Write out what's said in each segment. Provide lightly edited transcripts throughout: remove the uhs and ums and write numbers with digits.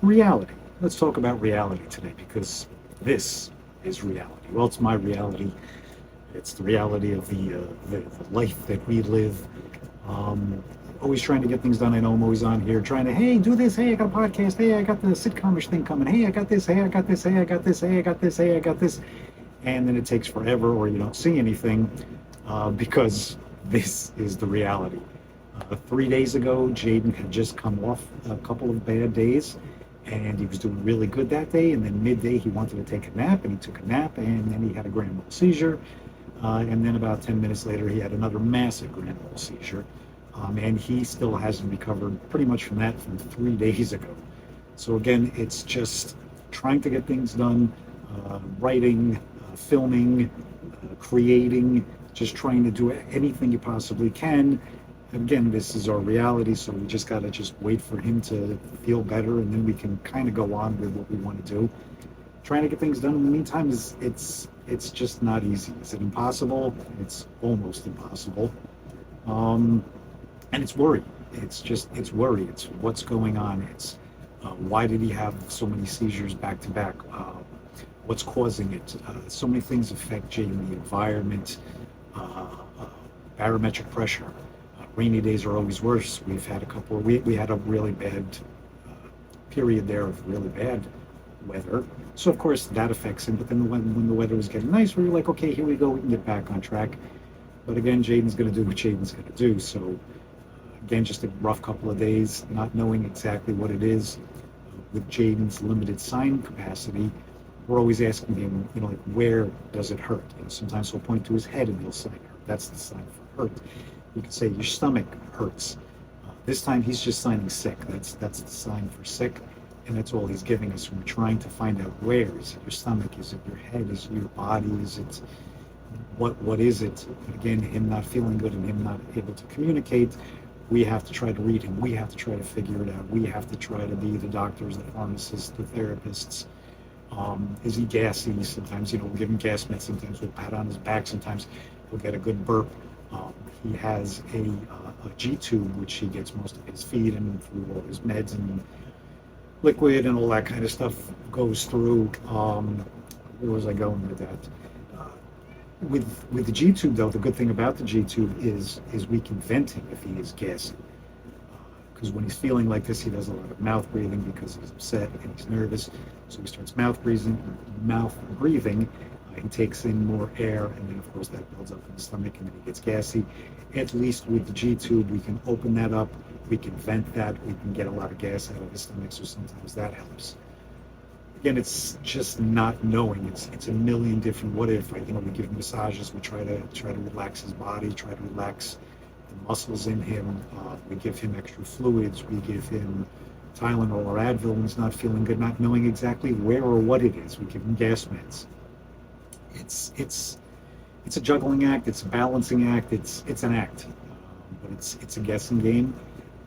Reality. Let's talk about reality today because this is reality. Well, it's my reality. It's the reality of the life that we live. Um, Always trying to get things done. I know I'm always on here trying to, hey, do this. Hey, I got a podcast. Hey, I got the sitcomish thing coming. Hey, I got this. Hey, I got this. Hey, I got this. Hey, I got this. Hey, I got this. And then it takes forever, or you don't see anything because this is the reality. 3 days ago, Jaden had just come off a couple of bad days, and he was doing really good that day. And then midday, he wanted to take a nap, and he took a nap, and then he had a grand mal seizure. And then about 10 minutes later, he had another massive grand mal seizure. And he still hasn't recovered pretty much from that from 3 days ago. So again, it's just trying to get things done, writing, filming, creating, just trying to do anything you possibly can. Again, this is our reality, so we just got to just wait for him to feel better, and then we can kind of go on with what we want to do. Trying to get things done in the meantime is it's just not easy. Is it impossible? It's almost impossible. Um, and it's worry. It's worry. It's what's going on. It's why did he have so many seizures back to back? What's causing it? So many things affect Jaden, the environment, uh, barometric pressure. Rainy days are always worse. We've had a couple. We had a really bad period there of really bad weather. So of course that affects him. But then when the weather was getting nice, we were like, okay, here we go. We can get back on track. But again, Jaden's going to do what Jaden's going to do. So again, just a rough couple of days, not knowing exactly what it is. With Jaden's limited sign capacity, we're always asking him, like, where does it hurt? And sometimes he'll point to his head and he'll say, hurt. That's the sign for hurt. You can say your stomach hurts. This time he's just signing sick. That's the sign for sick, and that's all he's giving us. We're trying to find out where is it your stomach? Is it your head? Is it your body? Is it what is it? Again, him not feeling good and him not able to communicate. We have to try to read him. We have to try to figure it out. We have to try to be the doctors, the pharmacists, the therapists. Is he gassy? Sometimes, we'll give him gas meds. Sometimes we'll pat on his back. Sometimes he'll get a good burp. He has a G tube, which he gets most of his feed and through all his meds and liquid and all that kind of stuff goes through. Where was I going with that? With the G tube, though, the good thing about the G tube is we can vent him if he is gassy. Because when he's feeling like this, he does a lot of mouth breathing because he's upset and he's nervous. So he starts mouth breathing. He takes in more air, and then of course that builds up in the stomach, and then he gets gassy. At least with the G tube, we can open that up, we can vent that, we can get a lot of gas out of the stomach, so sometimes that helps. Again, it's just not knowing. It's a million different what if. We give him massages, we try to relax his body, try to relax the muscles in him. We give him extra fluids, we give him Tylenol or Advil when he's not feeling good, not knowing exactly where or what it is. We give him gas meds. It's a juggling act. It's a balancing act. It's an act, but it's a guessing game,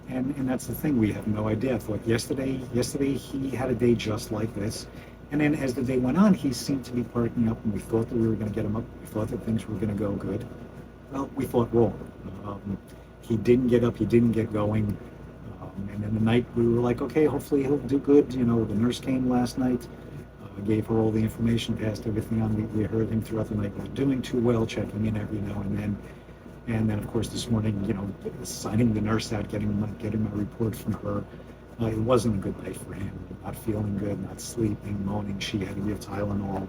and that's the thing. We have no idea. I thought yesterday he had a day just like this, and then as the day went on, he seemed to be perking up, and we thought that we were going to get him up. We thought that things were going to go good. Well, we thought wrong. He didn't get up. He didn't get going. And then the night we were like, okay, hopefully he'll do good. The nurse came last night. Gave her all the information, passed everything on. We heard him throughout the night, not doing too well, checking in every now and then. And then, of course, this morning, signing the nurse out, getting my report from her. It wasn't a good night for him. Not feeling good, not sleeping, moaning. She had to give Tylenol.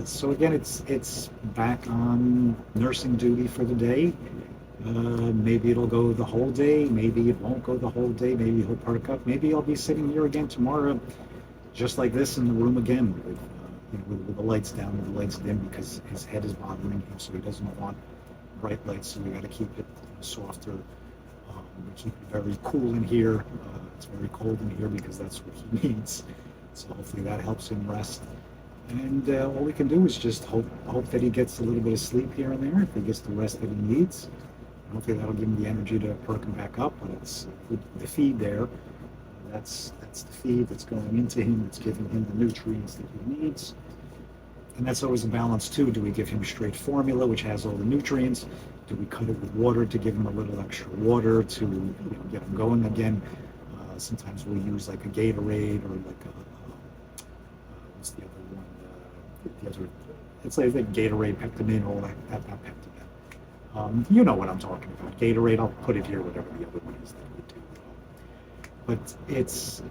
So again, it's back on nursing duty for the day. Maybe it'll go the whole day. Maybe it won't go the whole day. Maybe he'll perk up. Maybe I'll be sitting here again tomorrow, just like this in the room again, with the lights down, with the lights dim, because his head is bothering him, so he doesn't want bright lights. So we got to keep it softer. We keep it very cool in here. It's very cold in here because that's what he needs. So hopefully that helps him rest. And all we can do is just hope that he gets a little bit of sleep here and there, if he gets the rest that he needs. Hopefully that'll give him the energy to perk him back up. But it's with the feed there. That's the feed that's going into him. It's giving him the nutrients that he needs. And that's always a balance too. Do we give him straight formula, which has all the nutrients? Do we cut it with water to give him a little extra water to get him going again? Sometimes we'll use like a Gatorade or like what's the other one? The other, it's like the Gatorade, Peptamin, all that, not Peptamin. You know what I'm talking about. Gatorade, I'll put it here, whatever the other one is that we do. But it's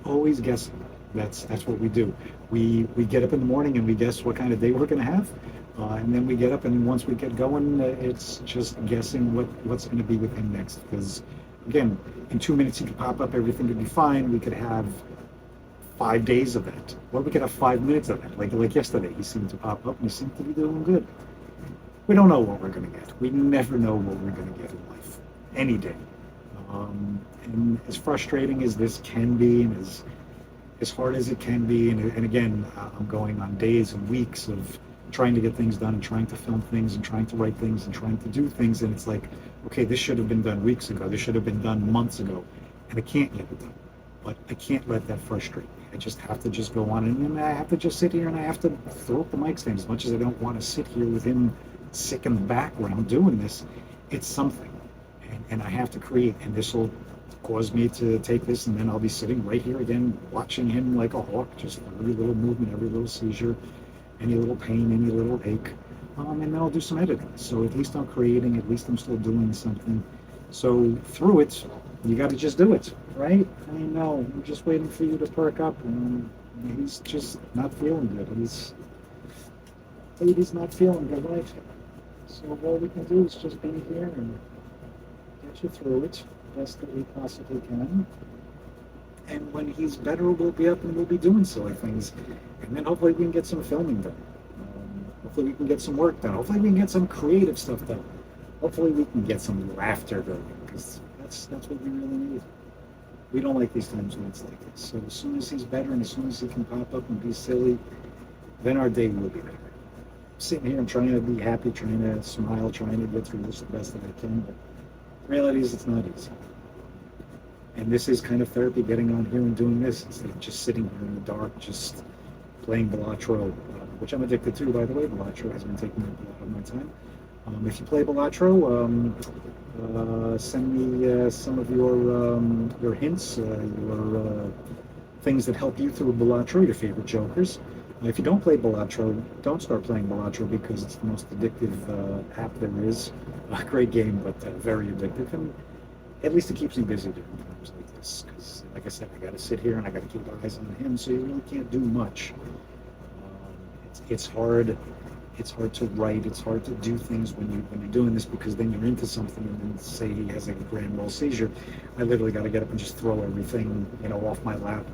always guessing. That's what we do. We get up in the morning and we guess what kind of day we're going to have, and then we get up and once we get going, it's just guessing what's going to be with him next. Because again, in 2 minutes he could pop up, everything could be fine. We could have 5 days of that, or we could have 5 minutes of that. Like yesterday, he seemed to pop up and he seemed to be doing good. We don't know what we're going to get. We never know what we're going to get in life, any day. And as frustrating as this can be, and as hard as it can be, and again, I'm going on days and weeks of trying to get things done and trying to film things and trying to write things and trying to do things, and it's like, okay, this should have been done weeks ago, this should have been done months ago, and I can't get it done. But I can't let that frustrate me. I just have to just go on, and then I have to just sit here and I have to throw up the mic stand. As much as I don't want to sit here with him sick in the background doing this, it's something, and I have to create, and this will cause me to take this, and then I'll be sitting right here again watching him like a hawk, just every little movement, every little seizure, any little pain, any little ache, and then I'll do some editing. So at least I'm creating, at least I'm still doing something. So through it, you got to just do it, right? I mean, no, I'm just waiting for you to perk up, and he's just not feeling good. He's not feeling good, right? So all we can do is just be here and get you through it best that we possibly can. And when he's better, we'll be up and we'll be doing silly things. And then hopefully we can get some filming done. Hopefully we can get some work done. Hopefully we can get some creative stuff done. Hopefully we can get some laughter going, because that's what we really need. We don't like these times when it's like this. So as soon as he's better and as soon as he can pop up and be silly, then our day will be better. I'm sitting here and trying to be happy, trying to smile, trying to get through this the best that I can, but the reality is it's not easy. And this is kind of therapy, getting on here and doing this instead of just sitting here in the dark, just playing Balatro, which I'm addicted to, by the way. Balatro has been taking up a lot of my time. If you play Balatro, send me some of your hints, your things that help you through Balatro, your favorite jokers. If you don't play Balatro, don't start playing Balatro, because it's the most addictive app there is. A great game, but very addictive. And at least it keeps me busy during times like this, because like I said, I got to sit here and I got to keep eyes on him, so you really can't do much. It's hard. It's hard to write. It's hard to do things when you're doing this, because then you're into something, and then say he has a grand mal seizure, I literally got to get up and just throw everything, off my lap,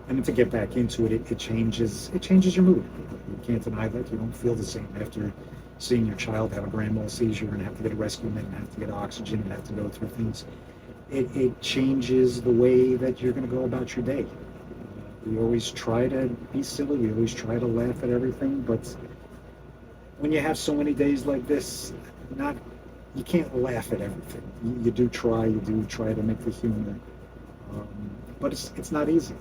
and then to get back into it, it changes your mood. You can't deny that. You don't feel the same after seeing your child have a grand mal seizure and have to get a rescue med and have to get oxygen and have to go through things. It changes the way that you're going to go about your day. We always try to be silly. We always try to laugh at everything, but when you have so many days like this, you can't laugh at everything. You do try to make the humor, but it's not easy.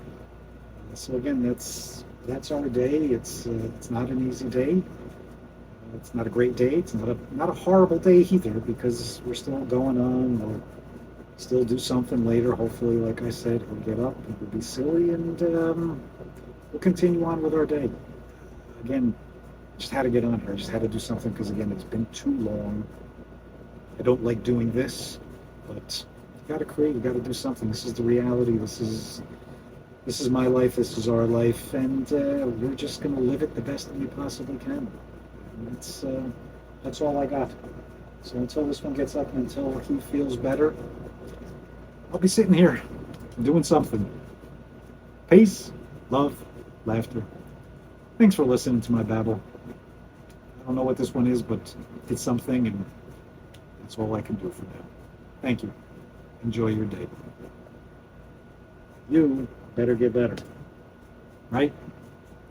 So again, that's our day. It's not an easy day. It's not a great day. It's not a horrible day either, because we're still going on. We'll still do something later. Hopefully, like I said, we'll get up and we'll be silly, and we'll continue on with our day. Again, just had to get on here. I just had to do something, because again, it's been too long. I don't like doing this, but you got to create. You got to do something. This is the reality. This is my life. This is our life, and we're just going to live it the best that we possibly can. And that's all I got. So until this one gets up and until he feels better, I'll be sitting here doing something. Peace, love, laughter. Thanks for listening to my babble. I don't know what this one is, but it's something, and that's all I can do for now. Thank you. Enjoy your day. You better get better. Right?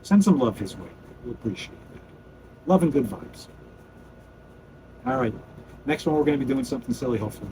Send some love his way. We'll appreciate that. Love and good vibes. All right. Next one, we're going to be doing something silly, hopefully.